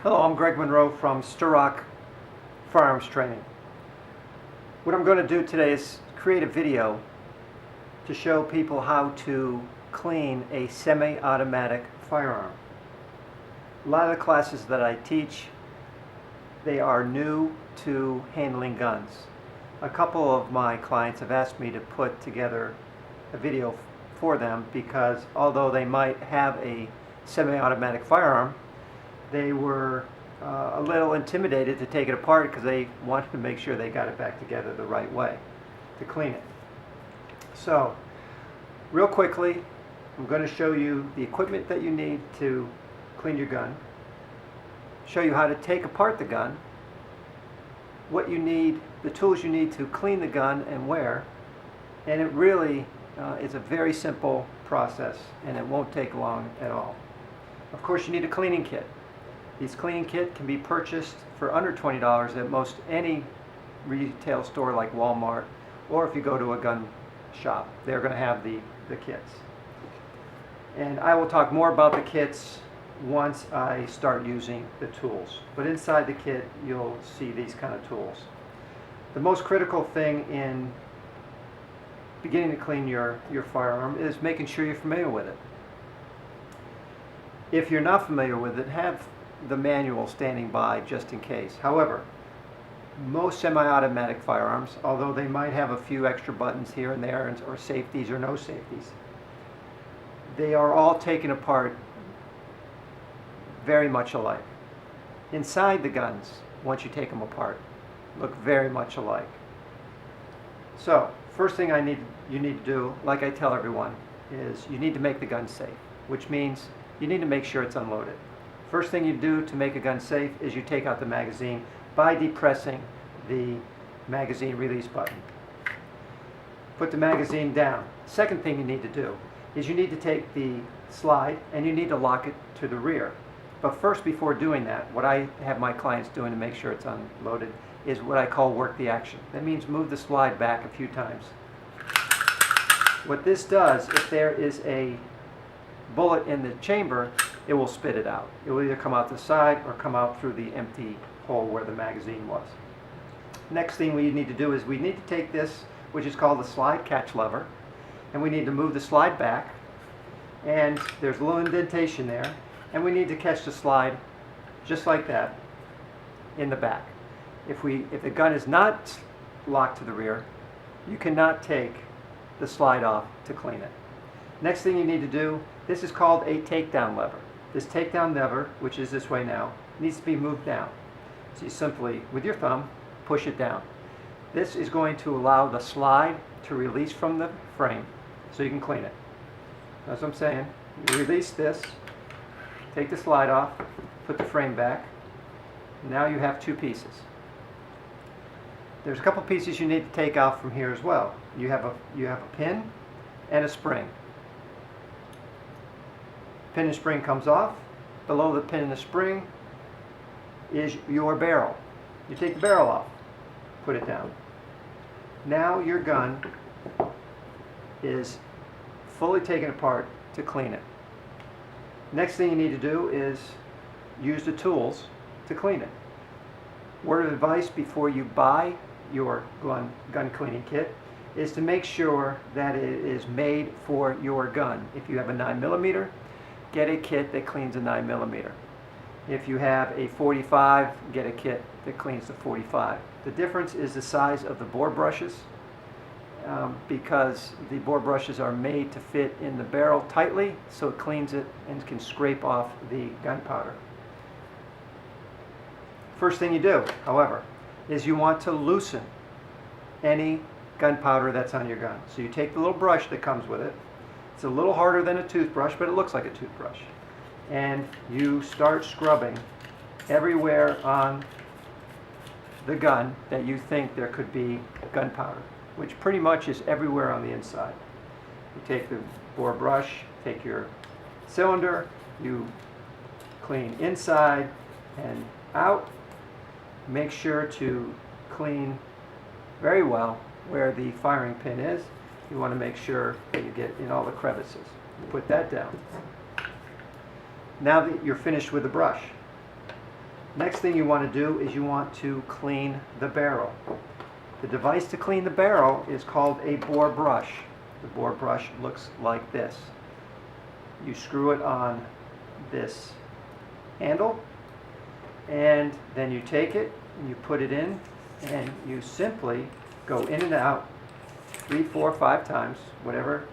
Hello, I'm Greg Monroe from Sturrock Firearms Training. What I'm going to do today is create a video to show people how to clean a semi-automatic firearm. A lot of the classes that I teach, they are new to handling guns. A couple of my clients have asked me to put together a video for them because although they might have a semi-automatic firearm, they were a little intimidated to take it apart because they wanted to make sure they got it back together the right way to clean it. So, real quickly, I'm going to show you the equipment that you need to clean your gun, show you how to take apart the gun, what you need, the tools you need to clean the gun and where, and it really is a very simple process and it won't take long at all. Of course, you need a cleaning kit. These cleaning kit can be purchased for under $20 at most any retail store like Walmart, or if you go to a gun shop, they're going to have the kits. And I will talk more about the kits once I start using the tools. But inside the kit, you'll see these kind of tools. The most critical thing in beginning to clean your firearm is making sure you're familiar with it. If you're not familiar with it, have the manual standing by just in case. However, most semi-automatic firearms, although they might have a few extra buttons here and there, or safeties or no safeties, they are all taken apart very much alike. Inside the guns, once you take them apart, look very much alike. So, first thing you need to do, like I tell everyone, is you need to make the gun safe, which means you need to make sure it's unloaded. First thing you do to make a gun safe is you take out the magazine by depressing the magazine release button. Put the magazine down. Second thing you need to do is you need to take the slide and you need to lock it to the rear. But first, before doing that, what I have my clients doing to make sure it's unloaded is what I call work the action. That means move the slide back a few times. What this does, if there is a bullet in the chamber, it will spit it out. It will either come out the side or come out through the empty hole where the magazine was. Next thing we need to do is we need to take this, which is called the slide catch lever, and we need to move the slide back, and there's a little indentation there, and we need to catch the slide just like that in the back. If the gun is not locked to the rear, you cannot take the slide off to clean it. Next thing you need to do, this is called a takedown lever. This takedown lever, which is this way now, needs to be moved down. So you simply, with your thumb, push it down. This is going to allow the slide to release from the frame so you can clean it. That's what I'm saying. You release this, take the slide off, put the frame back. Now you have two pieces. There's a couple pieces you need to take out from here as well. You have a pin and a spring. Pin and spring comes off. Below the pin and the spring is your barrel. You take the barrel off, put it down. Now your gun is fully taken apart to clean it. Next thing you need to do is use the tools to clean it. Word of advice before you buy your gun cleaning kit is to make sure that it is made for your gun. If you have a 9mm, get a kit that cleans a 9mm. If you have a 45, get a kit that cleans the 45. The difference is the size of the bore brushes, because the bore brushes are made to fit in the barrel tightly, so it cleans it and can scrape off the gunpowder. First thing you do, however, is you want to loosen any gunpowder that's on your gun. So you take the little brush that comes with it. It's a little harder than a toothbrush, but it looks like a toothbrush. And you start scrubbing everywhere on the gun that you think there could be gunpowder, which pretty much is everywhere on the inside. You take the bore brush, take your cylinder, you clean inside and out. Make sure to clean very well where the firing pin is. You want to make sure that you get in all the crevices. Put that down. Now that you're finished with the brush, Next thing you want to do is you want to clean the barrel. The device to clean the barrel is called a bore brush. The bore brush looks like this. You screw it on this handle, and then you take it and you put it in, and you simply go in and out 3, 4, 5 times, whatever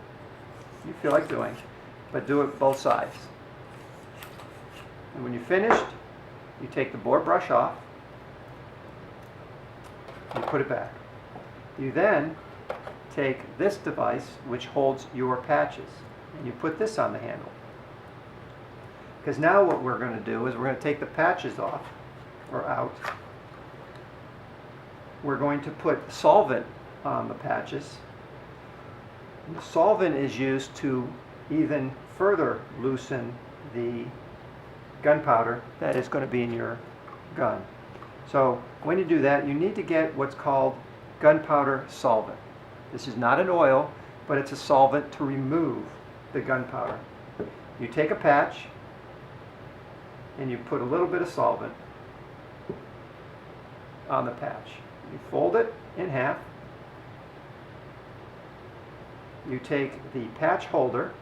you feel like doing, but do it both sides. And when you're finished, you take the bore brush off, you put it back. You then take this device, which holds your patches, and you put this on the handle. Because now what we're going to do is we're going to take the patches off, or out. We're going to put solvent on the patches. And the solvent is used to even further loosen the gunpowder that is going to be in your gun. So when you do that, you need to get what's called gunpowder solvent. This is not an oil, but it's a solvent to remove the gunpowder. You take a patch and you put a little bit of solvent on the patch. You fold it in half. You take the patch holder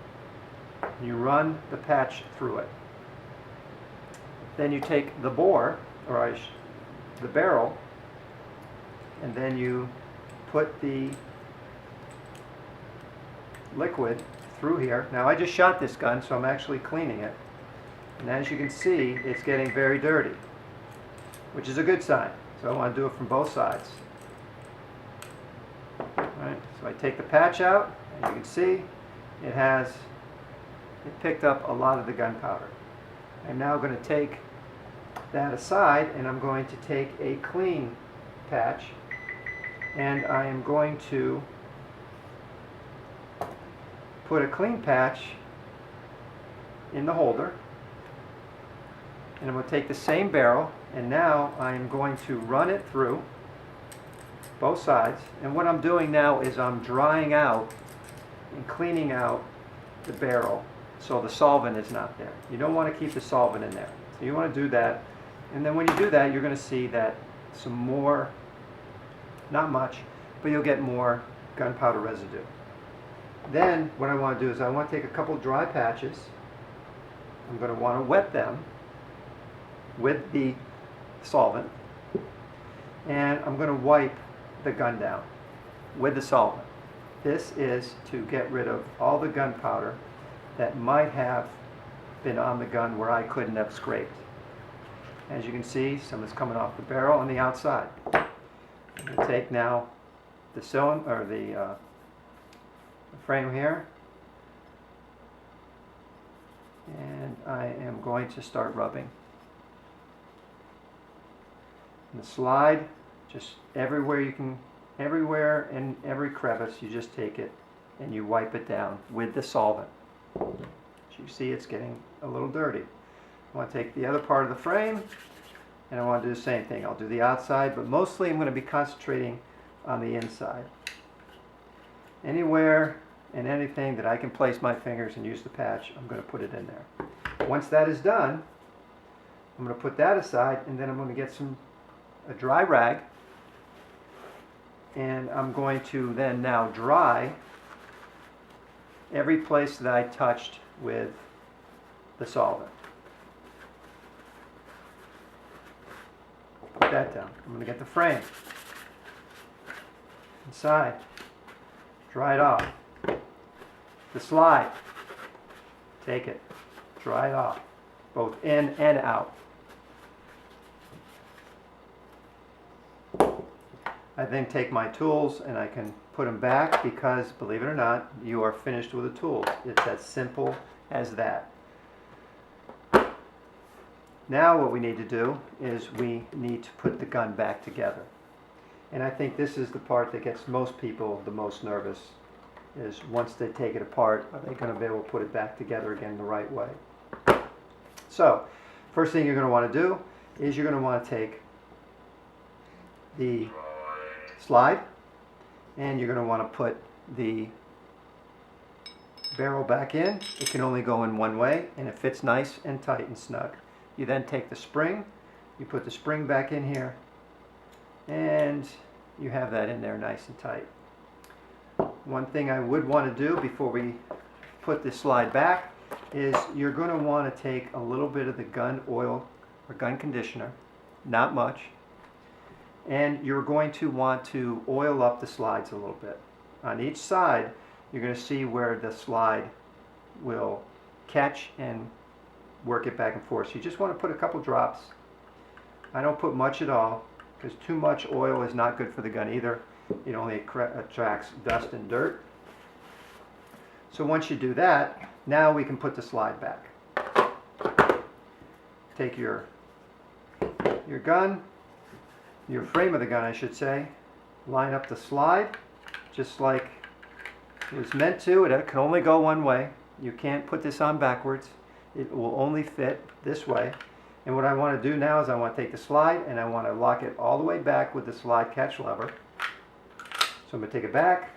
and you run the patch through it. Then you take the bore, or the barrel, and then you put the liquid through here. Now I just shot this gun, so I'm actually cleaning it. And as you can see, it's getting very dirty, which is a good sign. So I want to do it from both sides. Alright, so I take the patch out, and you can see it picked up a lot of the gunpowder. I'm now going to take that aside, and I'm going to take a clean patch, and I am going to put a clean patch in the holder, and I'm going to take the same barrel, and now I'm going to run it through both sides. And what I'm doing now is I'm drying out and cleaning out the barrel so the solvent is not there. You don't want to keep the solvent in there. So you want to do that, and then when you do that, you're going to see that some more, not much, but you'll get more gunpowder residue. Then what I want to do is I want to take a couple dry patches. I'm going to want to wet them with the solvent, and I'm going to wipe the gun down with the solvent. This is to get rid of all the gunpowder that might have been on the gun where I couldn't have scraped. As you can see, some is coming off the barrel on the outside. I'm going to take now the cylinder, or the frame here, and I am going to start rubbing. And the slide, just everywhere you can, everywhere in every crevice, you just take it and you wipe it down with the solvent. As you see, it's getting a little dirty. I want to take the other part of the frame, and I want to do the same thing. I'll do the outside, but mostly I'm going to be concentrating on the inside. Anywhere and anything that I can place my fingers and use the patch, I'm going to put it in there. Once that is done, I'm going to put that aside, and then I'm going to get a dry rag, and I'm going to then now dry every place that I touched with the solvent. Put that down. I'm going to get the frame inside, dry it off. The slide, take it, dry it off, both in and out. I then take my tools and I can put them back, because, believe it or not, you are finished with the tools. It's as simple as that. Now what we need to do is we need to put the gun back together. And I think this is the part that gets most people the most nervous, is once they take it apart, are they going to be able to put it back together again the right way? So, first thing you're going to want to do is you're going to want to take the slide, and you're going to want to put the barrel back in. It can only go in one way, and it fits nice and tight and snug. You then take the spring You put the spring back in here, and you have that in there nice and tight. One thing I would want to do before we put this slide back is you're going to want to take a little bit of the gun oil or gun conditioner, not much, and you're going to want to oil up the slides a little bit. On each side, you're going to see where the slide will catch and work it back and forth. So you just want to put a couple drops. I don't put much at all because too much oil is not good for the gun either. It only attracts dust and dirt. So once you do that, now we can put the slide back. Take your gun, your frame of the gun I should say, line up the slide just like it was meant to. It can only go one way. You can't put this on backwards. It will only fit this way. And what I want to do now is I want to take the slide and I want to lock it all the way back with the slide catch lever. So I'm going to take it back,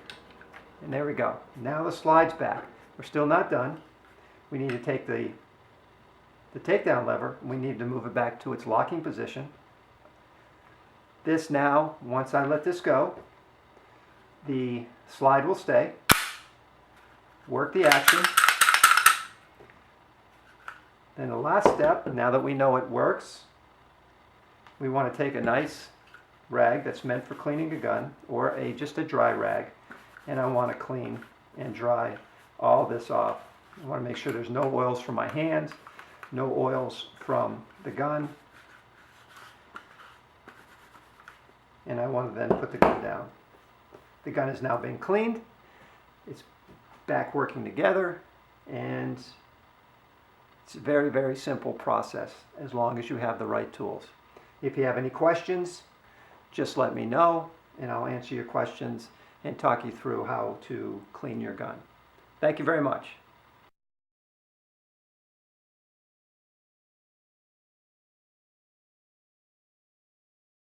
and there we go. Now the slide's back. We're still not done. We need to take the takedown lever, and we need to move it back to its locking position. This now, once I let this go, the slide will stay. Work the action. Then the last step, now that we know it works, we want to take a nice rag that's meant for cleaning a gun, or just a dry rag, and I want to clean and dry all this off. I want to make sure there's no oils from my hands, no oils from the gun, and I want to then put the gun down. The gun has now been cleaned, it's back working together, and it's a very, very simple process as long as you have the right tools. If you have any questions, just let me know and I'll answer your questions and talk you through how to clean your gun. Thank you very much.